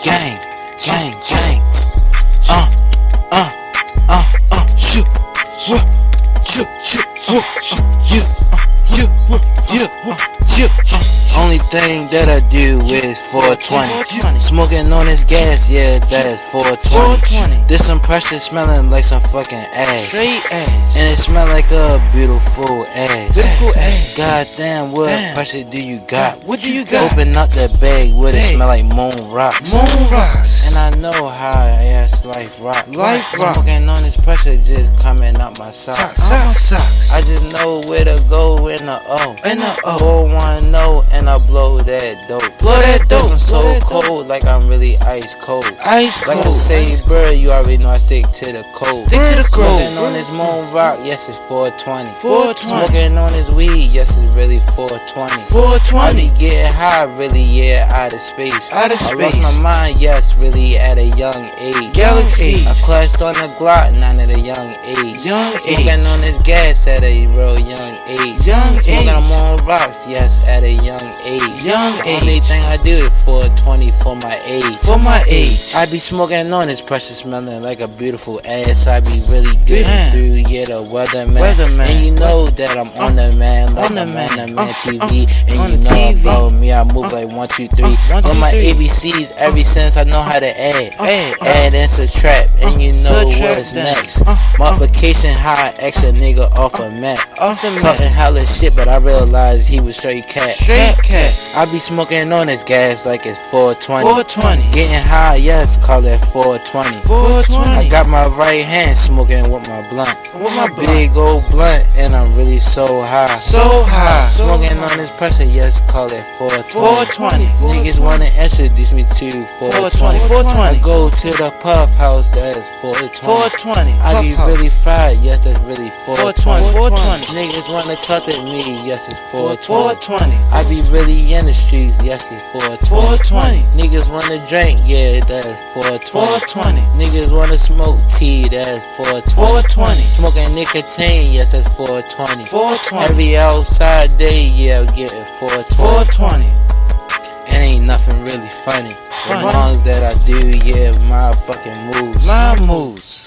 gang, shoot, only thing that I do is 420. Smoking on this gas, yeah, that's 420. This some pressure smelling like some fucking ass. And it smell like a beautiful ass. Goddamn, what pressure do you got? What do you got? Open up that bag, what it smell like moon rocks. And I know how ass life rock. Smoking on this pressure just coming up my socks. I just know where to go in the O. 410 and I blow that dope. I'm so cold, like I'm really ice cold. Like I say, bro, you already know I stick to the code. Smoking on this moon rock, yes it's 420. Smoking on this weed, yes it's really 420. I be getting high, really, yeah, out of space. I lost my mind, yes, really at a young age. I clashed on the Glock, not at a young age. Smoking on this gas at a real young age. Smoking on moon rocks, yes, at a young age. Only thing I do is 420 for my age. I be smoking on this pressure, smelling like a beautiful ass. I be really good through, yeah, the weatherman. And you know that I'm on the man, like a man TV. And you know about me, I move like 1, 2, 3. On my ABCs, ever since I know how to add and subtract, and you know what's next. Multiplication high, extra nigga off a map. Talking hella shit, but I realized he was straight cat. I be smoking on this gas like it's 420. Getting high, yes, call it 420. I got my right hand smoking with my blunt. Big old blunt, and I'm really so high. Smoking on this pressure, yes, call it 420. Niggas wanna introduce me to 420. I go to the puff house, that's 420. I be really fried, yes, that's really 420. Niggas wanna cut at me, yes, it's 420. I be really in the streets, yes, it's 420. Niggas wanna drink, yeah, that's 420. Niggas wanna smoke tea, that's 420. Smoking nicotine, yes, that's 420. Every outside day, yeah, I'm getting 420. And ain't nothing really funny. As long as that I do, yeah, my fucking moves.